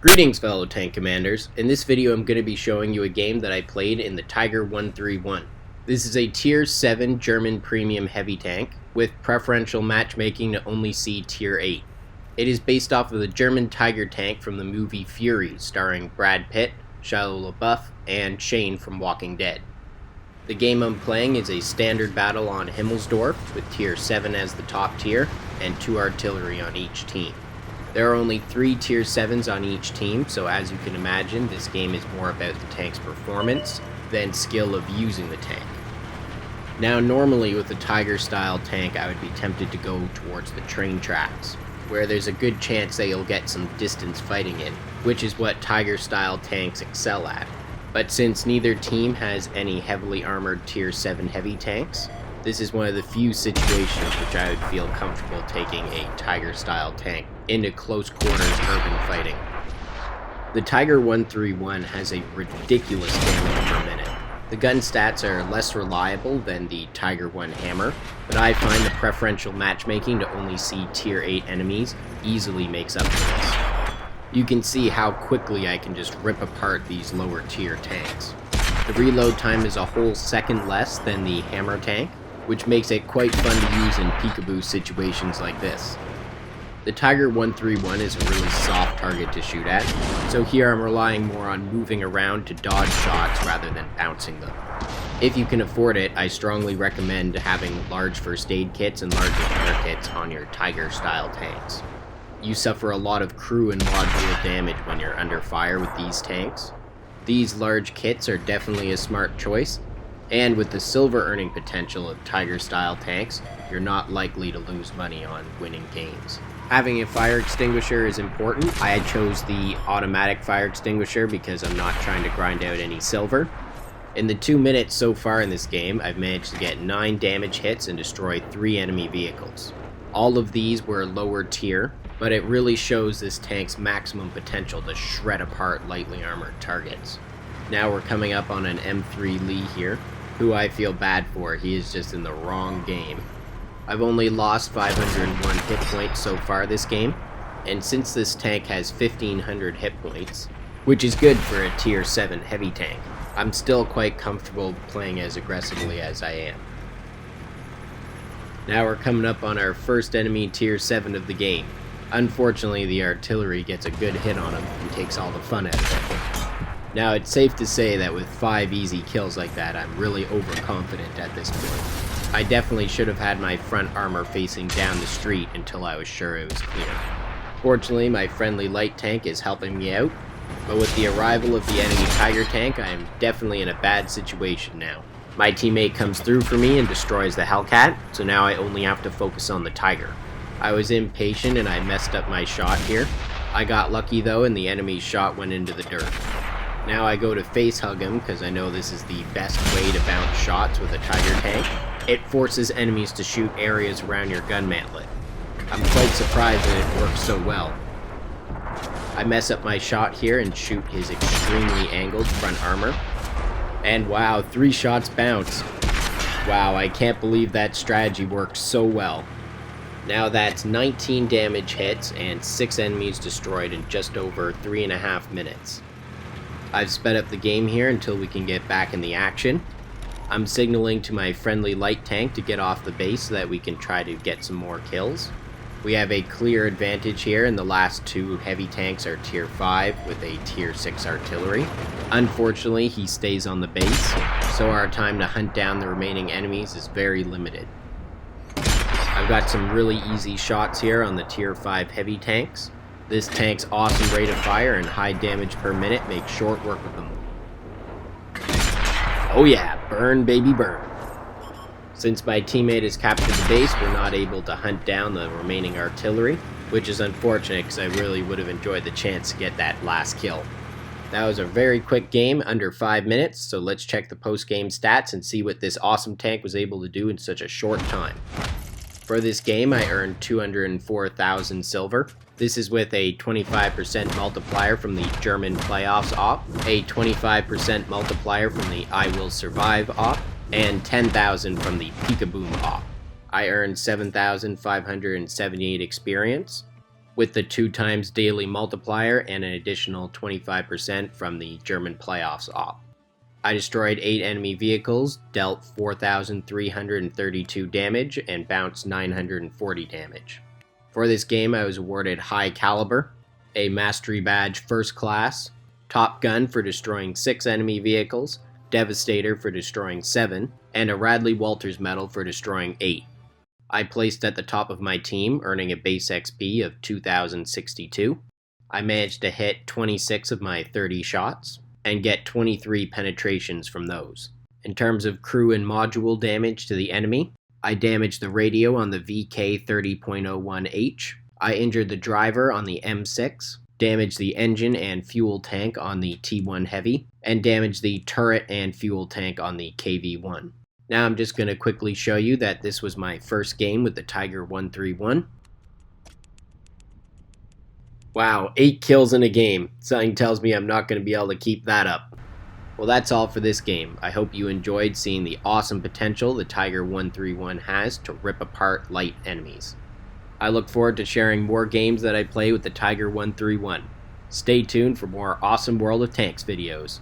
Greetings fellow tank commanders. In this video I'm going to be showing you a game that I played in the Tiger 131. This is a tier 7 German premium heavy tank with preferential matchmaking to only see tier 8. It is based off of the German Tiger tank from the movie Fury starring Brad Pitt, Shia Labeouf, and Shane from Walking Dead. The game I'm playing is a standard battle on Himmelsdorf with tier 7 as the top tier and 2 artillery on each team. There are only 3 tier 7s on each team, so as you can imagine, this game is more about the tank's performance than skill of using the tank. Now normally with a Tiger style tank I would be tempted to go towards the train tracks, where there's a good chance that you'll get some distance fighting in, which is what Tiger style tanks excel at. But since neither team has any heavily armored tier 7 heavy tanks, this is one of the few situations which I would feel comfortable taking a Tiger style tank into close quarters urban fighting. The Tiger 131 has a ridiculous damage per minute. The gun stats are less reliable than the Tiger 1 hammer, but I find the preferential matchmaking to only see tier 8 enemies easily makes up for this. You can see how quickly I can just rip apart these lower tier tanks. The reload time is a whole second less than the hammer tank, which makes it quite fun to use in peekaboo situations like this. The Tiger 131 is a really soft target to shoot at, so here I'm relying more on moving around to dodge shots rather than bouncing them. If you can afford it, I strongly recommend having large first aid kits and large repair kits on your Tiger style tanks. You suffer a lot of crew and module damage when you're under fire with these tanks. These large kits are definitely a smart choice, and with the silver earning potential of Tiger style tanks, you're not likely to lose money on winning games. Having a fire extinguisher is important. I chose the automatic fire extinguisher because I'm not trying to grind out any silver. In the 2 minutes so far in this game, I've managed to get 9 damage hits and destroy 3 enemy vehicles. All of these were lower tier, but it really shows this tank's maximum potential to shred apart lightly armored targets. Now we're coming up on an M3 Lee here, who I feel bad for. He is just in the wrong game. I've only lost 501 hit points so far this game, and since this tank has 1500 hit points, which is good for a tier 7 heavy tank, I'm still quite comfortable playing as aggressively as I am. Now we're coming up on our first enemy tier 7 of the game. Unfortunately, the artillery gets a good hit on him and takes all the fun out of it. Now it's safe to say that with 5 easy kills like that, I'm really overconfident at this point. I definitely should have had my front armor facing down the street until I was sure it was clear. Fortunately, my friendly light tank is helping me out, but with the arrival of the enemy Tiger tank, I am definitely in a bad situation now. My teammate comes through for me and destroys the Hellcat, so now I only have to focus on the Tiger. I was impatient and I messed up my shot here. I got lucky though and the enemy's shot went into the dirt. Now I go to face hug him because I know this is the best way to bounce shots with a Tiger tank. It forces enemies to shoot areas around your gun mantlet. I'm quite surprised that it works so well. I mess up my shot here and shoot his extremely angled front armor. And wow, 3 shots bounce. Wow, I can't believe that strategy worked so well. Now that's 19 damage hits and 6 enemies destroyed in just over 3.5 minutes. I've sped up the game here until we can get back in the action. I'm signaling to my friendly light tank to get off the base so that we can try to get some more kills. We have a clear advantage here, and the last 2 heavy tanks are tier 5 with a tier 6 artillery. Unfortunately, he stays on the base, so our time to hunt down the remaining enemies is very limited. I've got some really easy shots here on the tier 5 heavy tanks. This tank's awesome rate of fire and high damage per minute make short work of them. Oh yeah, burn baby burn. Since my teammate has captured the base, we're not able to hunt down the remaining artillery, which is unfortunate because I really would have enjoyed the chance to get that last kill. That was a very quick game, under 5 minutes, so let's check the post-game stats and see what this awesome tank was able to do in such a short time. For this game, I earned 204,000 silver. This is with a 25% multiplier from the German Playoffs op, a 25% multiplier from the I Will Survive op, and 10,000 from the Peekaboom op. I earned 7,578 experience. with the 2 times daily multiplier and an additional 25% from the German playoffs op. I destroyed 8 enemy vehicles, dealt 4,332 damage, and bounced 940 damage. For this game, I was awarded High Caliber, a Mastery Badge First Class, Top Gun for destroying 6 enemy vehicles, Devastator for destroying 7, and a Radley-Walters Medal for destroying 8. I placed at the top of my team, earning a base XP of 2,062. I managed to hit 26 of my 30 shots, and get 23 penetrations from those. In terms of crew and module damage to the enemy, I damaged the radio on the VK-30.01H, I injured the driver on the M6, damaged the engine and fuel tank on the T1 Heavy, and damaged the turret and fuel tank on the KV-1. Now I'm just going to quickly show you that this was my first game with the Tiger 131. Wow, 8 kills in a game. Something tells me I'm not going to be able to keep that up. Well, that's all for this game. I hope you enjoyed seeing the awesome potential the Tiger 131 has to rip apart light enemies. I look forward to sharing more games that I play with the Tiger 131. Stay tuned for more awesome World of Tanks videos.